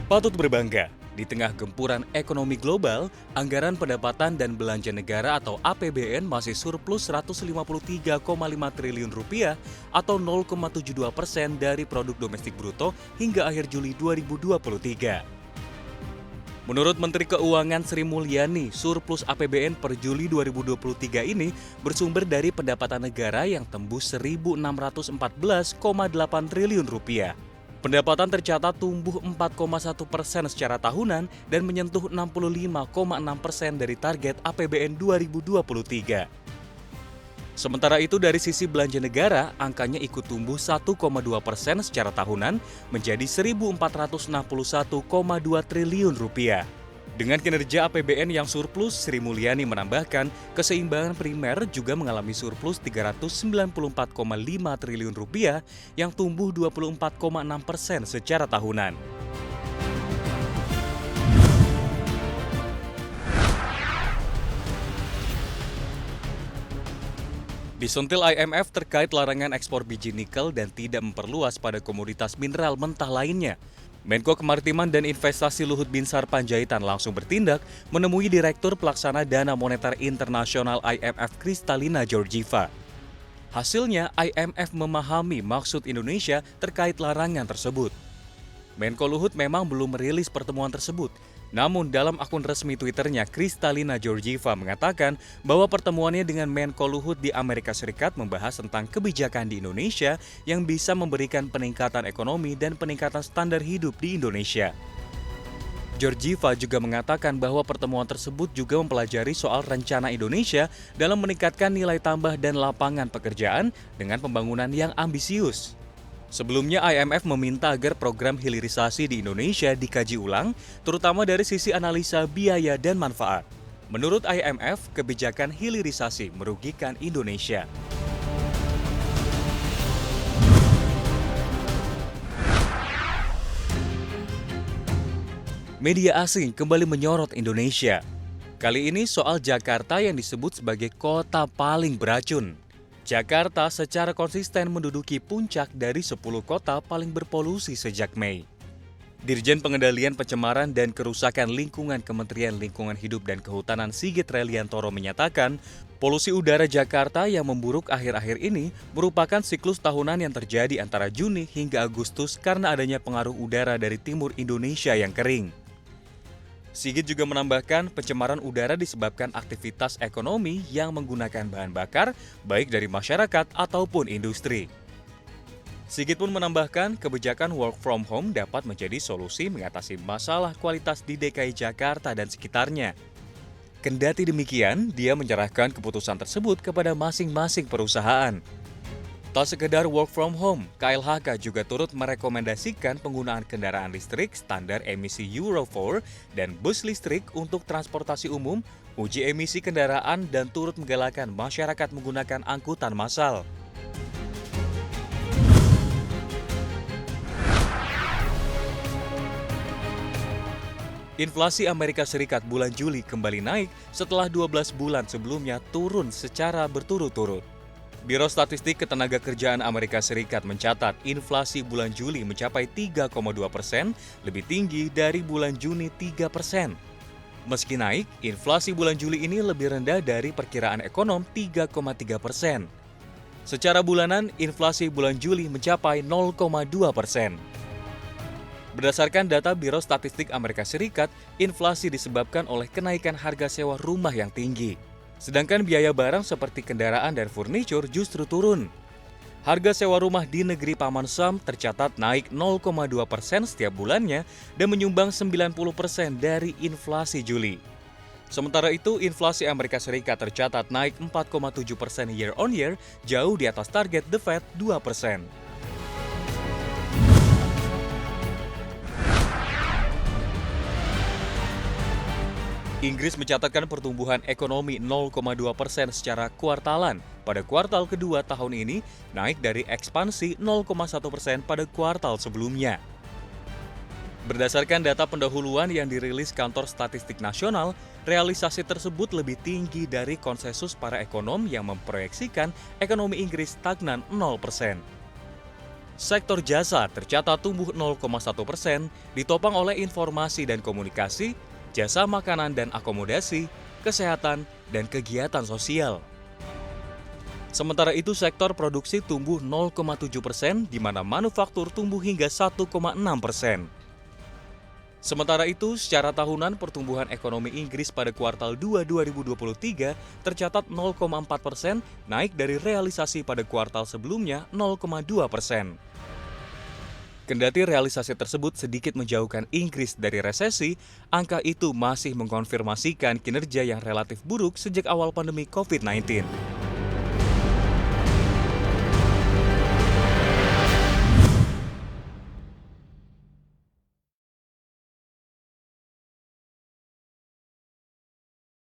Patut berbangga, di tengah gempuran ekonomi global, anggaran pendapatan dan belanja negara atau APBN masih surplus 153,5 triliun rupiah atau 0,72% dari produk domestik bruto hingga akhir Juli 2023. Menurut Menteri Keuangan Sri Mulyani, surplus APBN per Juli 2023 ini bersumber dari pendapatan negara yang tembus 1.614,8 triliun rupiah. Pendapatan tercatat tumbuh 4,1% secara tahunan dan menyentuh 65,6% dari target APBN 2023. Sementara itu dari sisi belanja negara, angkanya ikut tumbuh 1,2% secara tahunan menjadi 1.461,2 triliun rupiah. Dengan kinerja APBN yang surplus, Sri Mulyani menambahkan keseimbangan primer juga mengalami surplus 394,5 triliun rupiah yang tumbuh 24,6% secara tahunan. Disentil IMF terkait larangan ekspor biji nikel dan tidak memperluas pada komoditas mineral mentah lainnya. Menko Kemaritiman dan Investasi Luhut Binsar Panjaitan langsung bertindak menemui Direktur Pelaksana Dana Moneter Internasional IMF Kristalina Georgieva. Hasilnya, IMF memahami maksud Indonesia terkait larangan tersebut. Menko Luhut memang belum merilis pertemuan tersebut. Namun dalam akun resmi Twitternya, Kristalina Georgieva mengatakan bahwa pertemuannya dengan Menko Luhut di Amerika Serikat membahas tentang kebijakan di Indonesia yang bisa memberikan peningkatan ekonomi dan peningkatan standar hidup di Indonesia. Georgieva juga mengatakan bahwa pertemuan tersebut juga mempelajari soal rencana Indonesia dalam meningkatkan nilai tambah dan lapangan pekerjaan dengan pembangunan yang ambisius. Sebelumnya IMF meminta agar program hilirisasi di Indonesia dikaji ulang, terutama dari sisi analisa biaya dan manfaat. Menurut IMF, kebijakan hilirisasi merugikan Indonesia. Media asing kembali menyorot Indonesia. Kali ini soal Jakarta yang disebut sebagai kota paling beracun. Jakarta secara konsisten menduduki puncak dari 10 kota paling berpolusi sejak Mei. Dirjen Pengendalian Pencemaran dan Kerusakan Lingkungan Kementerian Lingkungan Hidup dan Kehutanan Sigit Reliantoro menyatakan, polusi udara Jakarta yang memburuk akhir-akhir ini merupakan siklus tahunan yang terjadi antara Juni hingga Agustus karena adanya pengaruh udara dari timur Indonesia yang kering. Sigit juga menambahkan pencemaran udara disebabkan aktivitas ekonomi yang menggunakan bahan bakar, baik dari masyarakat ataupun industri. Sigit pun menambahkan kebijakan work from home dapat menjadi solusi mengatasi masalah kualitas di DKI Jakarta dan sekitarnya. Kendati demikian, dia menyerahkan keputusan tersebut kepada masing-masing perusahaan. Tak sekedar work from home, KLHK juga turut merekomendasikan penggunaan kendaraan listrik standar emisi Euro 4 dan bus listrik untuk transportasi umum, uji emisi kendaraan dan turut menggalakkan masyarakat menggunakan angkutan massal. Inflasi Amerika Serikat bulan Juli kembali naik setelah 12 bulan sebelumnya turun secara berturut-turut. Biro Statistik Ketenagakerjaan Amerika Serikat mencatat inflasi bulan Juli mencapai 3,2%, lebih tinggi dari bulan Juni 3%. Meski naik, inflasi bulan Juli ini lebih rendah dari perkiraan ekonom 3,3%. Secara bulanan, inflasi bulan Juli mencapai 0,2%. Berdasarkan data Biro Statistik Amerika Serikat, inflasi disebabkan oleh kenaikan harga sewa rumah yang tinggi. Sedangkan biaya barang seperti kendaraan dan furnitur justru turun. Harga sewa rumah di negeri Paman Sam tercatat naik 0,2% setiap bulannya dan menyumbang 90% dari inflasi Juli. Sementara itu, inflasi Amerika Serikat tercatat naik 4,7% year on year, jauh di atas target The Fed 2%. Inggris mencatatkan pertumbuhan ekonomi 0,2% secara kuartalan pada kuartal kedua tahun ini, naik dari ekspansi 0,1% pada kuartal sebelumnya. Berdasarkan data pendahuluan yang dirilis Kantor Statistik Nasional, realisasi tersebut lebih tinggi dari konsensus para ekonom yang memproyeksikan ekonomi Inggris stagnan 0%. Sektor jasa tercatat tumbuh 0,1%, ditopang oleh informasi dan komunikasi, jasa makanan dan akomodasi, kesehatan, dan kegiatan sosial. Sementara itu, sektor produksi tumbuh 0,7%, di mana manufaktur tumbuh hingga 1,6%. Sementara itu, secara tahunan pertumbuhan ekonomi Inggris pada kuartal 2 2023 tercatat 0,4%, naik dari realisasi pada kuartal sebelumnya 0,2%. Kendati realisasi tersebut sedikit menjauhkan Inggris dari resesi, angka itu masih mengkonfirmasikan kinerja yang relatif buruk sejak awal pandemi COVID-19.